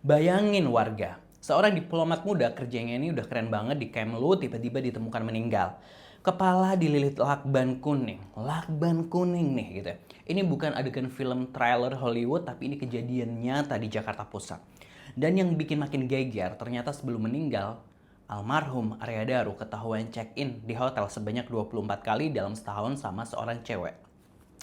Bayangin warga, seorang diplomat muda kerjanya ini udah keren banget di Kemlu tiba-tiba ditemukan meninggal. Kepala dililit lakban kuning nih gitu ya. Ini bukan adegan film trailer Hollywood tapi ini kejadian nyata di Jakarta Pusat. Dan yang bikin makin geger ternyata sebelum meninggal, almarhum Arya Daru ketahuan check-in di hotel sebanyak 24 kali dalam setahun sama seorang cewek.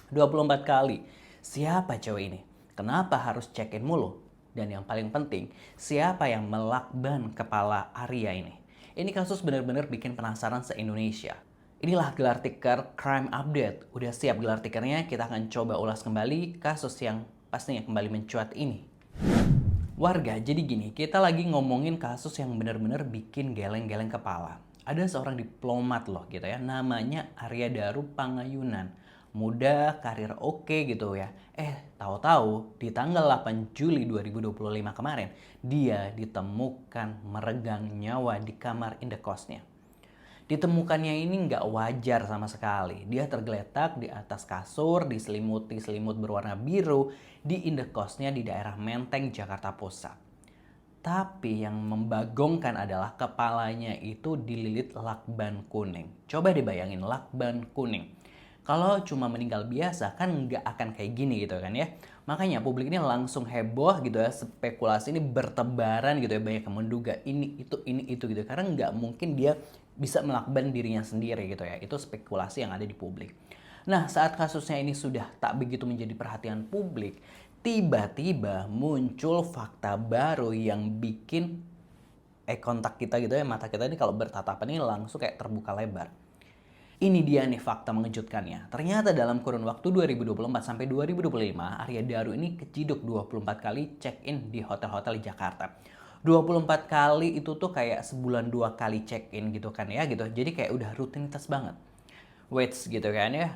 24 kali. Siapa cewek ini? Kenapa harus check-in mulu? Dan yang paling penting, siapa yang melakban kepala Arya ini? Ini kasus benar-benar bikin penasaran se-Indonesia. Inilah gelar tikar Crime Update. Udah siap gelar tikernya? Kita akan coba ulas kembali kasus yang pastinya kembali mencuat ini. Warga, jadi gini, kita lagi ngomongin kasus yang benar-benar bikin geleng-geleng kepala. Ada seorang diplomat loh gitu ya, namanya Arya Daru Pangayunan. Muda, karir oke gitu ya. Tahu-tahu di tanggal 8 Juli 2025 kemarin, dia ditemukan meregang nyawa di kamar indekosnya. Ditemukannya ini nggak wajar sama sekali. Dia tergeletak di atas kasur, diselimuti selimut berwarna biru di indekosnya di daerah Menteng, Jakarta Pusat. Tapi yang membagongkan adalah kepalanya itu dililit lakban kuning. Coba dibayangin lakban kuning. Kalau cuma meninggal biasa kan nggak akan kayak gini gitu kan ya. Makanya publik ini langsung heboh gitu ya, spekulasi ini bertebaran gitu ya, banyak yang menduga ini itu gitu. Karena nggak mungkin dia bisa melakban dirinya sendiri gitu ya. Itu spekulasi yang ada di publik. Nah, saat kasusnya ini sudah tak begitu menjadi perhatian publik, tiba-tiba muncul fakta baru yang bikin kontak kita gitu ya, mata kita ini kalau bertatapan ini langsung kayak terbuka lebar. Ini dia nih fakta mengejutkannya. Ternyata dalam kurun waktu 2024 sampai 2025, Arya Daru ini keciduk 24 kali check-in di hotel-hotel di Jakarta. 24 kali itu tuh kayak sebulan 2 kali check-in gitu kan ya gitu. Jadi kayak udah rutinitas banget. Wait gitu kan ya.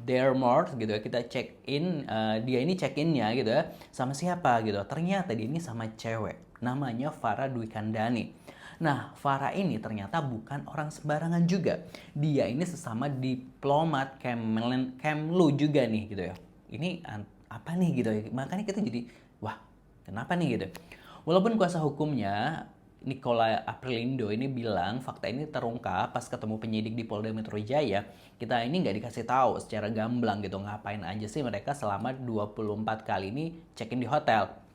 There more gitu ya. Kita check-in, dia ini check-innya gitu ya. Sama siapa gitu. Ternyata dia ini sama cewek. Namanya Farah Dwi Kandani. Nah, Farah ini ternyata bukan orang sembarangan juga. Dia ini sesama diplomat Kemlu juga nih gitu ya. Ini apa nih gitu ya. Makanya kita jadi, wah kenapa nih gitu. Walaupun kuasa hukumnya Nicola Aprilindo ini bilang fakta ini terungkap pas ketemu penyidik di Polda Metro Jaya, kita ini nggak dikasih tahu secara gamblang gitu ngapain aja sih mereka selama 24 kali ini check-in di hotel.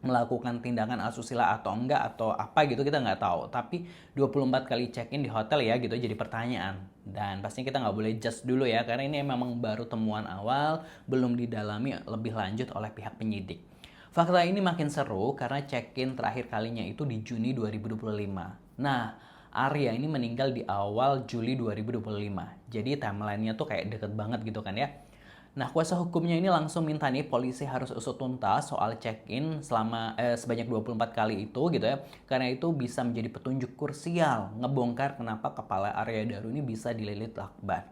Melakukan tindakan asusila atau enggak atau apa gitu kita nggak tahu. Tapi 24 kali check-in di hotel ya gitu jadi pertanyaan. Dan pastinya kita nggak boleh judge dulu ya karena ini memang baru temuan awal, belum didalami lebih lanjut oleh pihak penyidik. Fakta ini makin seru karena check-in terakhir kalinya itu di Juni 2025. Nah, Arya ini meninggal di awal Juli 2025. Jadi timeline-nya tuh kayak deket banget gitu kan ya. Nah, kuasa hukumnya ini langsung minta nih polisi harus usut tuntas soal check-in selama sebanyak 24 kali itu gitu ya. Karena itu bisa menjadi petunjuk krusial ngebongkar kenapa kepala Arya Daru ini bisa dililit lakban.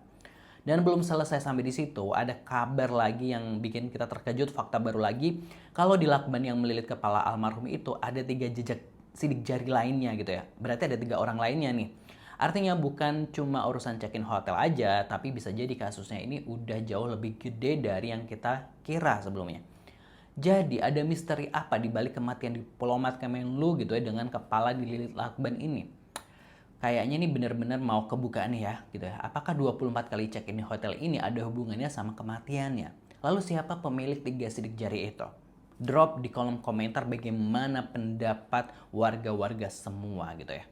Dan belum selesai sampai di situ, ada kabar lagi yang bikin kita terkejut, fakta baru lagi. Kalau di lakban yang melilit kepala almarhum itu ada 3 jejak sidik jari lainnya gitu ya. Berarti ada 3 orang lainnya nih. Artinya bukan cuma urusan check-in hotel aja, tapi bisa jadi kasusnya ini udah jauh lebih gede dari yang kita kira sebelumnya. Jadi ada misteri apa di balik kematian diplomat Kemenlu gitu ya dengan kepala dililit lakban ini? Kayaknya ini benar-benar mau kebukaan ya gitu ya. Apakah 24 kali check-in di hotel ini ada hubungannya sama kematiannya? Lalu siapa pemilik 3 sidik jari itu? Drop di kolom komentar bagaimana pendapat warga-warga semua gitu ya.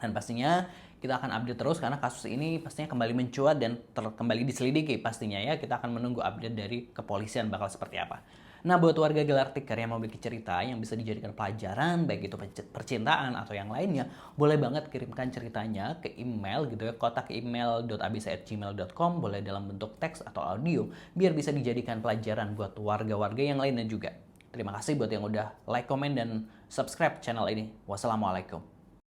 Dan pastinya kita akan update terus karena kasus ini pastinya kembali mencuat dan kembali diselidiki pastinya ya. Kita akan menunggu update dari kepolisian bakal seperti apa. Nah, buat warga Gelar Tikar yang mau bikin cerita yang bisa dijadikan pelajaran, baik itu percintaan atau yang lainnya, boleh banget kirimkan ceritanya ke email gitu ya, kotak email.abc@gmail.com, boleh dalam bentuk teks atau audio, biar bisa dijadikan pelajaran buat warga-warga yang lainnya juga. Terima kasih buat yang udah like, komen, dan subscribe channel ini. Wassalamualaikum.